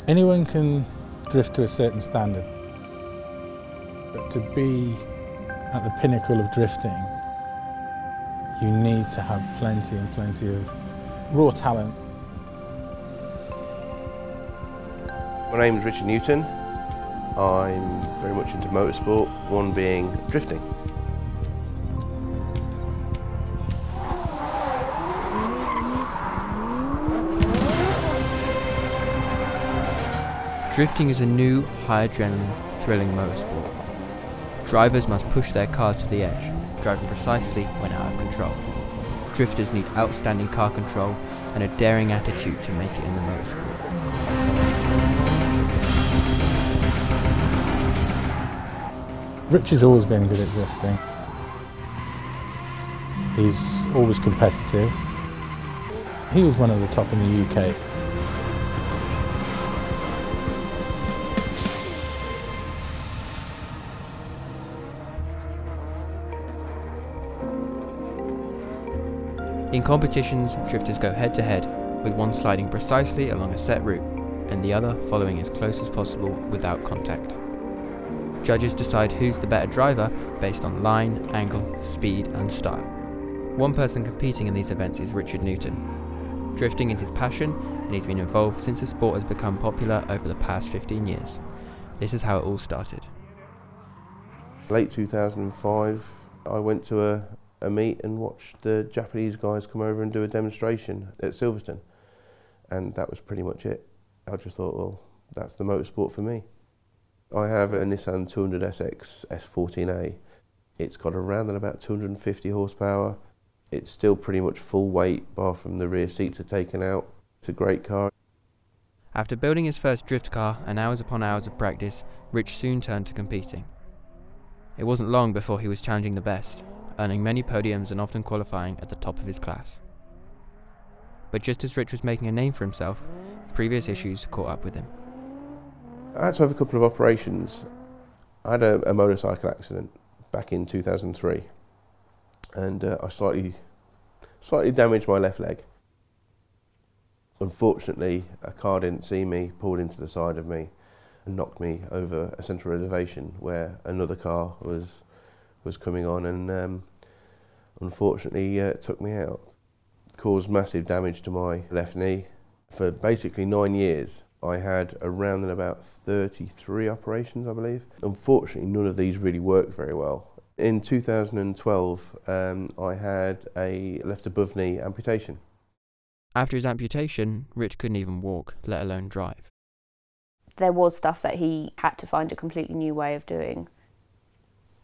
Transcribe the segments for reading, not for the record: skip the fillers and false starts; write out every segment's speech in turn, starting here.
Anyone can drift to a certain standard, but to be at the pinnacle of drifting, you need to have plenty and plenty of raw talent. My name is Richard Newton. I'm very much into motorsport, one being drifting. Drifting is a new, high-adrenaline, thrilling motorsport. Drivers must push their cars to the edge, driving precisely when out of control. Drifters need outstanding car control and a daring attitude to make it in the motorsport. Rich has always been good at drifting. He's always competitive. He was one of the top in the UK. In competitions, drifters go head-to-head, with one sliding precisely along a set route, and the other following as close as possible without contact. Judges decide who's the better driver based on line, angle, speed and style. One person competing in these events is Richard Newton. Drifting is his passion, and he's been involved since the sport has become popular over the past 15 years. This is how it all started. Late 2005, I went to a meet and watched the Japanese guys come over and do a demonstration at Silverstone, and that was pretty much it. I just thought, well, that's the motorsport for me. I have a Nissan 200SX S14A. It's got around about 250 horsepower. It's still pretty much full weight, bar from the rear seats are taken out. It's a great car. After building his first drift car and hours upon hours of practice, Rich soon turned to competing. It wasn't long before he was challenging the best, earning many podiums and often qualifying at the top of his class. But just as Rich was making a name for himself, previous issues caught up with him. I had to have a couple of operations. I had a motorcycle accident back in 2003, and I slightly damaged my left leg. Unfortunately, a car didn't see me, pulled into the side of me and knocked me over a central reservation where another car was coming on, and unfortunately took me out. Caused massive damage to my left knee. For basically 9 years, I had around about 33 operations, I believe. Unfortunately, none of these really worked very well. In 2012, I had a left above knee amputation. After his amputation, Rich couldn't even walk, let alone drive. There was stuff that he had to find a completely new way of doing.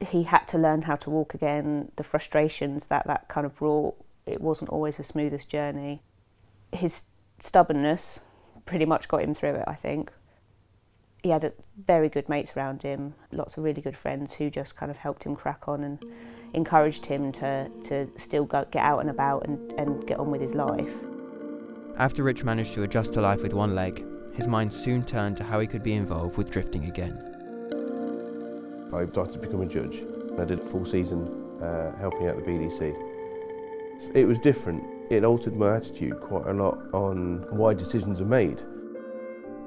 He had to learn how to walk again. The frustrations that kind of brought, it wasn't always the smoothest journey. His stubbornness pretty much got him through it, I think. He had very good mates around him, lots of really good friends who just kind of helped him crack on and encouraged him to still get out and about and get on with his life. After Rich managed to adjust to life with one leg, his mind soon turned to how he could be involved with drifting again. I started to become a judge. I did a full season helping out the BDC. It was different. It altered my attitude quite a lot on why decisions are made.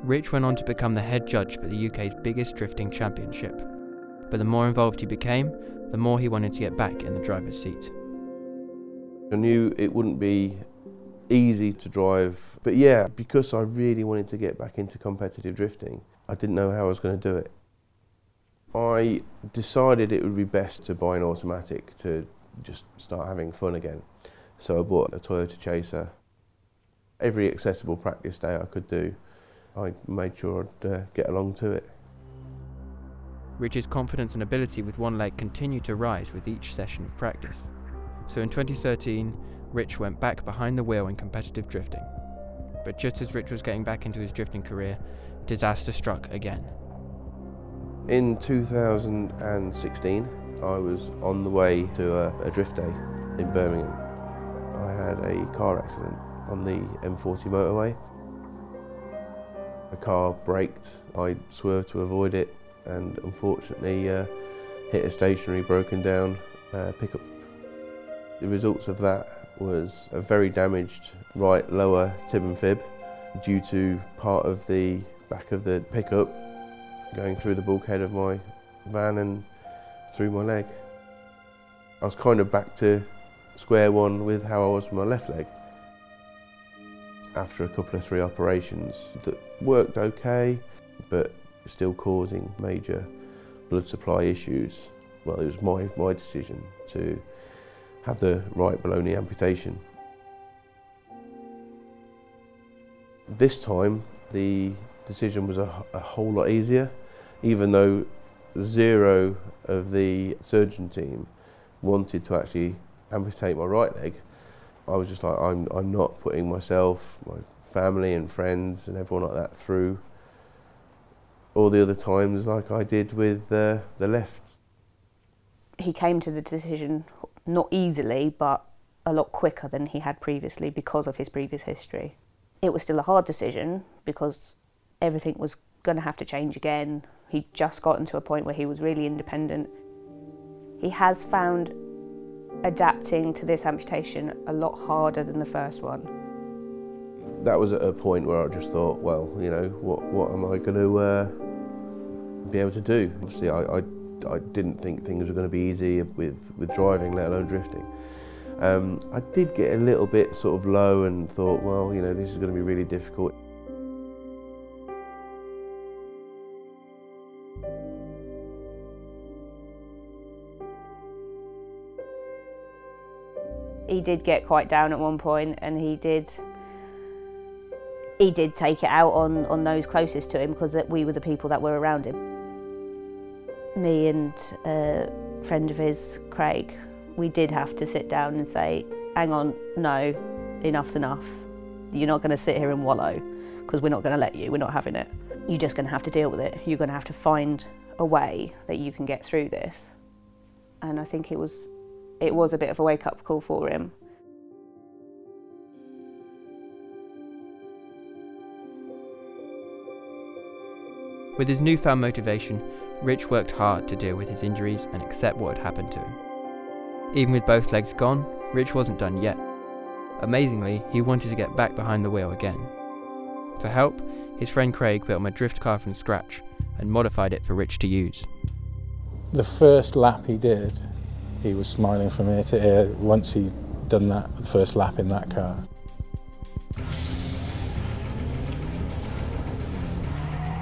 Rich went on to become the head judge for the UK's biggest drifting championship. But the more involved he became, the more he wanted to get back in the driver's seat. I knew it wouldn't be easy to drive, but yeah, because I really wanted to get back into competitive drifting, I didn't know how I was going to do it. I decided it would be best to buy an automatic to just start having fun again. So I bought a Toyota Chaser. Every accessible practice day I could do, I made sure I'd get along to it. Rich's confidence and ability with one leg continued to rise with each session of practice. So in 2013, Rich went back behind the wheel in competitive drifting. But just as Rich was getting back into his drifting career, disaster struck again. In 2016, I was on the way to a drift day in Birmingham. I had a car accident on the M40 motorway. The car braked, I swerved to avoid it, and unfortunately hit a stationary broken down pickup. The results of that was a very damaged right lower tib and fib due to part of the back of the pickup, going through the bulkhead of my van and through my leg. I was kind of back to square one with how I was with my left leg. After a couple of 3 operations that worked okay, but still causing major blood supply issues, well, it was my decision to have the right below-knee amputation. This time, the decision was a whole lot easier, even though 0 of the surgeon team wanted to actually amputate my right leg. I was just like, I'm not putting myself, my family and friends and everyone like that through all the other times like I did with the left. He came to the decision not easily, but a lot quicker than he had previously because of his previous history. It was still a hard decision because everything was going to have to change again. He'd just gotten to a point where he was really independent. He has found adapting to this amputation a lot harder than the first one. That was at a point where I just thought, well, you know, what am I going to be able to do? Obviously, I didn't think things were going to be easy with driving, let alone drifting. I did get a little bit sort of low and thought, well, you know, this is going to be really difficult. He did get quite down at one point, and he did take it out on those closest to him because we were the people that were around him. Me and a friend of his, Craig, we did have to sit down and say, hang on, no, enough's enough. You're not going to sit here and wallow because we're not going to let you, we're not having it. You're just going to have to deal with it. You're going to have to find a way that you can get through this. And I think it was a bit of a wake-up call for him. With his newfound motivation, Rich worked hard to deal with his injuries and accept what had happened to him. Even with both legs gone, Rich wasn't done yet. Amazingly, he wanted to get back behind the wheel again. To help, his friend Craig built him a drift car from scratch and modified it for Rich to use. The first lap he did, he was smiling from ear to ear once he'd done that, the first lap in that car.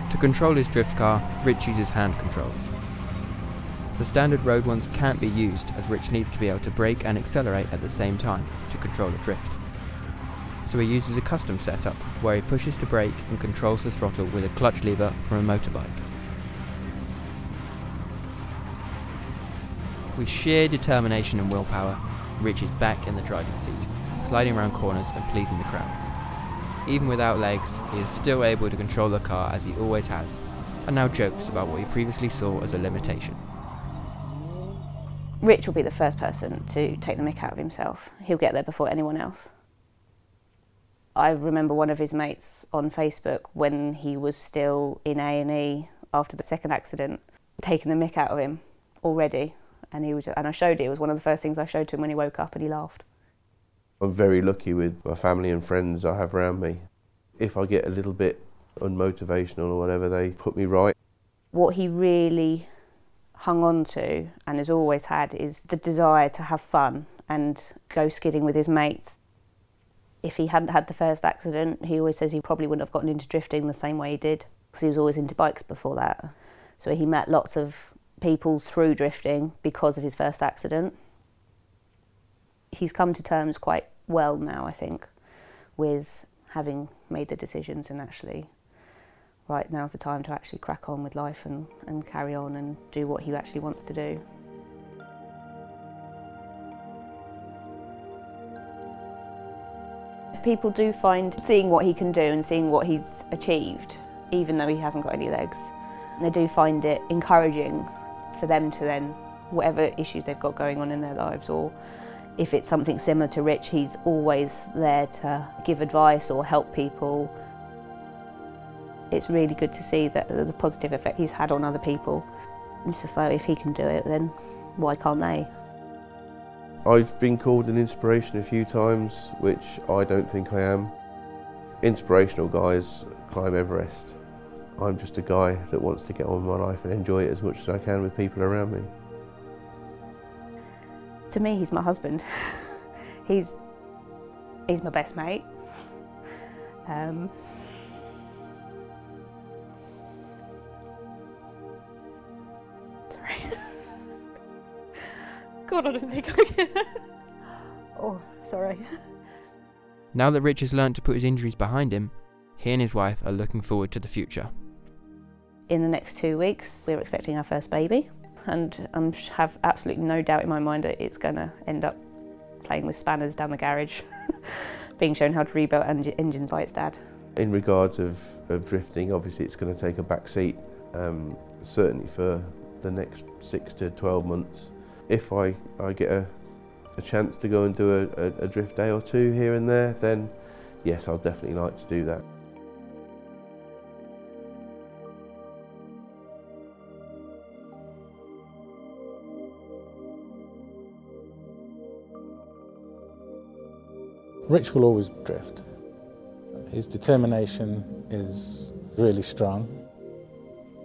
To control his drift car, Rich uses hand controls. The standard road ones can't be used as Rich needs to be able to brake and accelerate at the same time to control a drift. So he uses a custom setup where he pushes to brake and controls the throttle with a clutch lever from a motorbike. With sheer determination and willpower, Rich is back in the driving seat, sliding around corners and pleasing the crowds. Even without legs, he is still able to control the car as he always has, and now jokes about what he previously saw as a limitation. Rich will be the first person to take the mick out of himself. He'll get there before anyone else. I remember one of his mates on Facebook when he was still in A&E after the second accident, taking the mick out of him already. And I showed it. It was one of the first things I showed to him when he woke up, and he laughed. I'm very lucky with my family and friends I have around me. If I get a little bit unmotivational or whatever, they put me right. What he really hung on to and has always had is the desire to have fun and go skidding with his mates. If he hadn't had the first accident, he always says he probably wouldn't have gotten into drifting the same way he did, because he was always into bikes before that. So he met lots of people through drifting because of his first accident. He's come to terms quite well now, I think, with having made the decisions and actually, right, now's the time to actually crack on with life and carry on and do what he actually wants to do. People do find seeing what he can do and seeing what he's achieved, even though he hasn't got any legs, they do find it encouraging for them to then, whatever issues they've got going on in their lives, or if it's something similar to Rich, he's always there to give advice or help people. It's really good to see that the positive effect he's had on other people. It's just like, if he can do it, then why can't they? I've been called an inspiration a few times, which I don't think I am. Inspirational guys climb Everest. I'm just a guy that wants to get on with my life and enjoy it as much as I can with people around me. To me, he's my husband. He's my best mate. Sorry. God, I didn't think I could. Oh, sorry. Now that Rich has learnt to put his injuries behind him, he and his wife are looking forward to the future. In the next 2 weeks, we're expecting our first baby, and I have absolutely no doubt in my mind that it's going to end up playing with spanners down the garage, being shown how to rebuild engines by its dad. In regards of drifting, obviously it's going to take a back seat, certainly for the next 6 to 12 months. If I get a chance to go and do a drift day or two here and there, then yes, I'll definitely like to do that. Rich will always drift. His determination is really strong.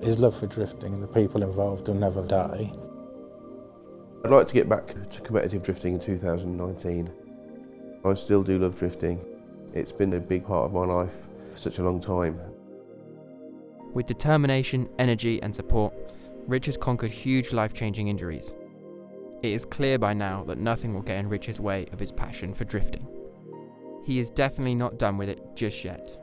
His love for drifting and the people involved will never die. I'd like to get back to competitive drifting in 2019. I still do love drifting. It's been a big part of my life for such a long time. With determination, energy and support, Rich has conquered huge life-changing injuries. It is clear by now that nothing will get in Rich's way of his passion for drifting. He is definitely not done with it just yet.